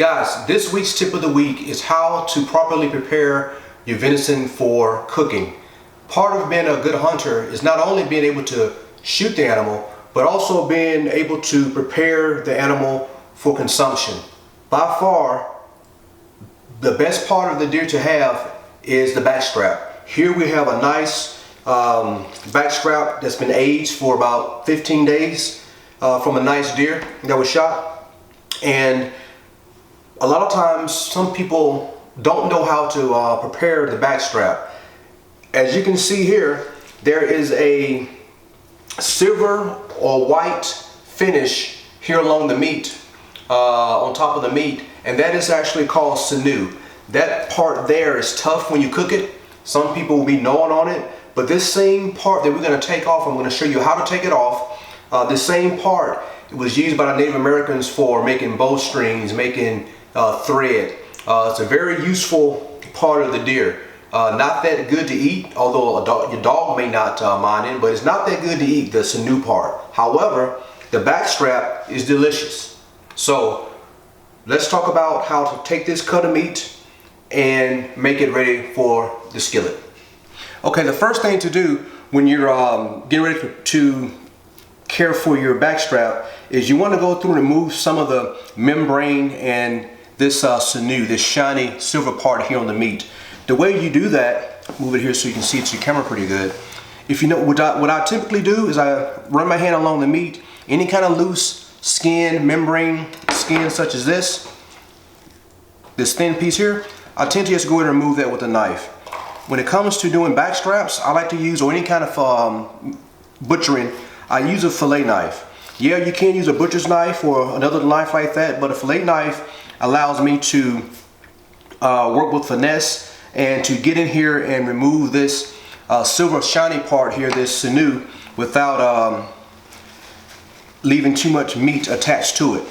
Guys, this week's tip of the week is how to properly prepare your venison for cooking. Part of being a good hunter is not only being able to shoot the animal, but also being able to prepare the animal for consumption. By far, the best part of the deer to have is the backstrap. Here we have a nice backstrap that's been aged for about 15 days from a nice deer that was shot. And a lot of times some people don't know how to prepare the backstrap. As you can see here, there is a silver or white finish here along the meat, on top of the meat, and that is actually called sinew. That part there is tough when you cook it. Some people will be gnawing on it, but this same part that we're going to take off, I'm going to show you how to take it off. This same part, it was used by the Native Americans for making bowstrings, making thread. It's a very useful part of the deer. Not that good to eat, although your dog may not mind it, but it's not that good to eat, the sinew part. However, the backstrap is delicious. So let's talk about how to take this cut of meat and make it ready for the skillet. Okay, the first thing to do when you're getting ready to care for your backstrap is you want to go through and remove some of the membrane and this sinew, this shiny silver part here on the meat. The way you do that, move it here so you can see it to your camera pretty good. If you know what I typically do is I run my hand along the meat, any kind of loose skin, membrane skin such as this thin piece here, I tend to just go ahead and remove that with a knife. When it comes to doing backstraps, I like to use, or any kind of butchering, I use a fillet knife. Yeah, you can use a butcher's knife or another knife like that, but a fillet knife allows me to work with finesse and to get in here and remove this silver shiny part here, this sinew, without leaving too much meat attached to it.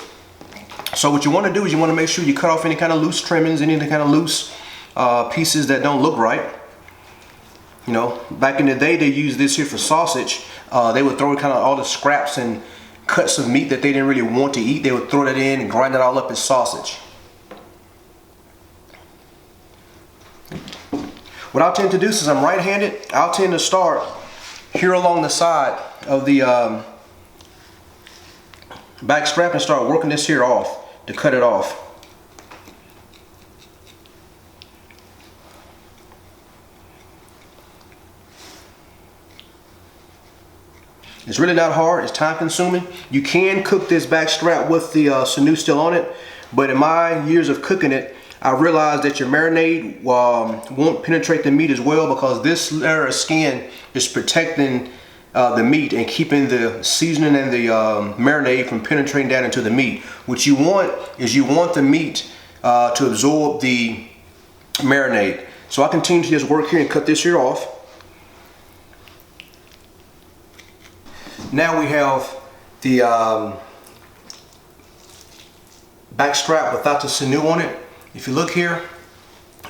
So what you want to do is you want to make sure you cut off any kind of loose trimmings, any kind of loose pieces that don't look right. You know, back in the day they used this here for sausage. They would throw kind of all the scraps and cuts of meat that they didn't really want to eat. They would throw that in and grind it all up as sausage. What I tend to do, since I'm right-handed, I'll tend to start here along the side of the back strap and start working this here off to cut it off. It's really not hard, it's time consuming. You can cook this back strap with the sinew still on it, but in my years of cooking it, I realized that your marinade won't penetrate the meat as well, because this layer of skin is protecting the meat and keeping the seasoning and the marinade from penetrating down into the meat. What you want is you want the meat to absorb the marinade. So I continue to just work here and cut this here off. Now we have the back strap without the sinew on it. If you look here,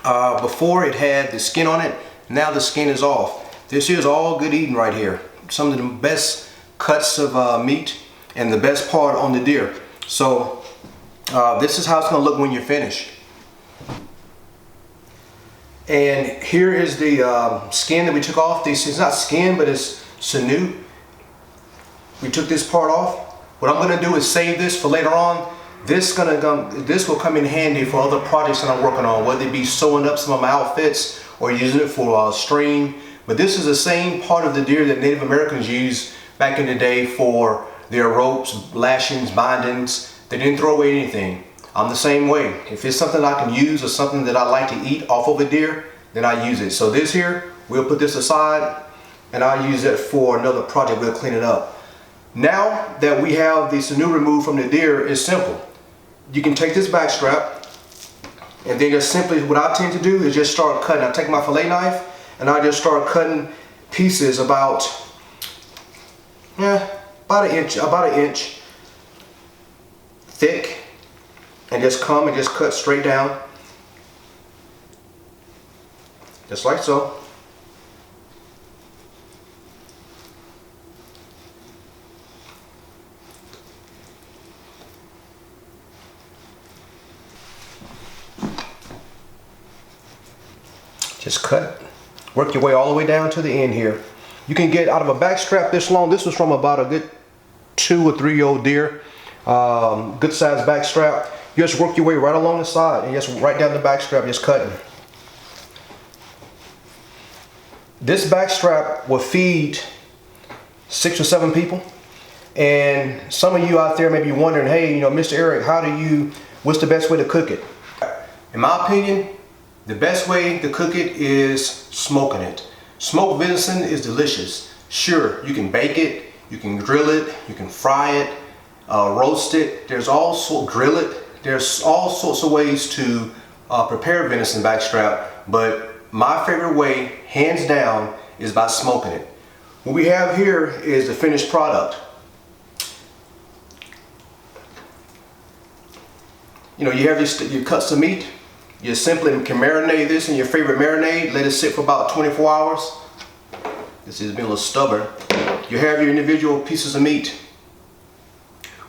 before it had the skin on it, now the skin is off. This here is all good eating right here. Some of the best cuts of meat and the best part on the deer. So this is how it's going to look when you're finished. And here is the skin that we took off. It's not skin, but it's sinew. We took this part off. What I'm going to do is save this for later on. This will come in handy for other projects that I'm working on, whether it be sewing up some of my outfits or using it for string. But this is the same part of the deer that Native Americans used back in the day for their ropes, lashings, bindings. They didn't throw away anything. I'm the same way. If it's something I can use or something that I like to eat off of a deer, then I use it. So this here, we'll put this aside and I'll use it for another project. We'll clean it up. Now that we have the sinew removed from the deer, it's simple. You can take this back strap and then just simply, what I tend to do is just start cutting. I take my fillet knife and I just start cutting pieces about an inch thick, and just come and just cut straight down, just like so. Just cut, work your way all the way down to the end here. You can get out of a backstrap this long. This was from about a good 2 or 3 year old deer. Good size backstrap. You just work your way right along the side and just right down the backstrap, just cutting. This backstrap will feed 6 or 7 people. And some of you out there may be wondering, hey, you know, Mr. Eric, what's the best way to cook it? In my opinion, the best way to cook it is smoking it. Smoked venison is delicious. Sure, you can bake it, you can grill it, you can fry it, roast it. There's all sorts of ways to prepare venison backstrap, but my favorite way, hands down, is by smoking it. What we have here is the finished product. You know, you have your cuts of meat. You simply can marinate this in your favorite marinade, let it sit for about 24 hours. This has been a little stubborn. You have your individual pieces of meat.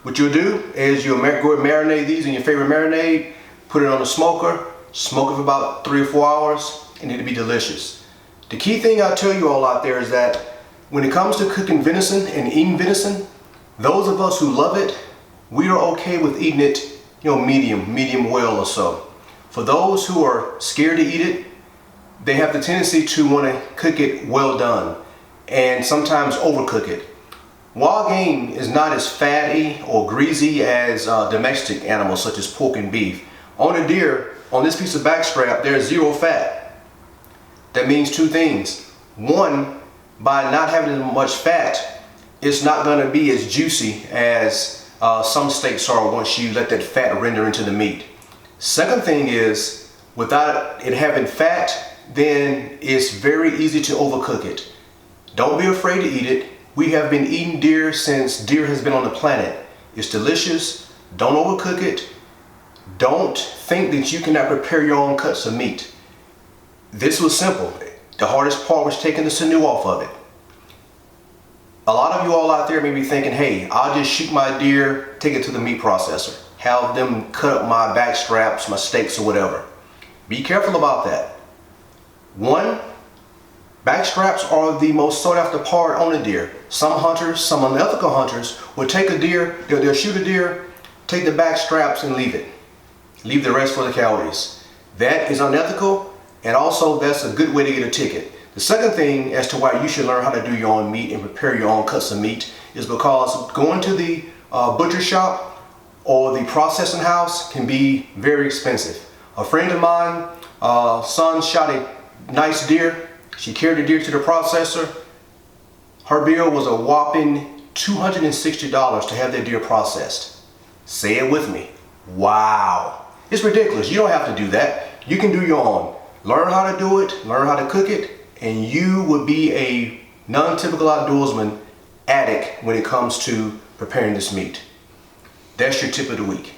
What you'll do is you'll go and marinate these in your favorite marinade, put it on the smoker, smoke it for about 3 or 4 hours, and it'll be delicious. The key thing I'll tell you all out there is that when it comes to cooking venison and eating venison, those of us who love it, we are okay with eating it, you know, medium well or so. For those who are scared to eat it, they have the tendency to want to cook it well done and sometimes overcook it. Wild game is not as fatty or greasy as domestic animals such as pork and beef. On a deer, on this piece of backstrap, there's 0 fat. That means 2 things. One, by not having as much fat, it's not going to be as juicy as some steaks are once you let that fat render into the meat. Second thing is, without it having fat, then it's very easy to overcook it. Don't be afraid to eat it. We have been eating deer since deer has been on the planet. It's delicious. Don't overcook it. Don't think that you cannot prepare your own cuts of meat. This was simple. The hardest part was taking the sinew off of it. A lot of you all out there may be thinking, hey, I'll just shoot my deer, take it to the meat processor, have them cut up my back straps, my steaks or whatever. Be careful about that. One, back straps are the most sought after part on a deer. Some hunters, some unethical hunters will take a deer, they'll shoot a deer, take the back straps and leave it. Leave the rest for the coyotes. That is unethical, and also that's a good way to get a ticket. The second thing as to why you should learn how to do your own meat and prepare your own cuts of meat is because going to the butcher shop or the processing house can be very expensive. A friend of mine, son shot a nice deer. She carried the deer to the processor. Her bill was a whopping $260 to have that deer processed. Say it with me. Wow. It's ridiculous. You don't have to do that. You can do your own. Learn how to do it, learn how to cook it, and you would be a non-typical outdoorsman addict when it comes to preparing this meat. That's your tip of the week.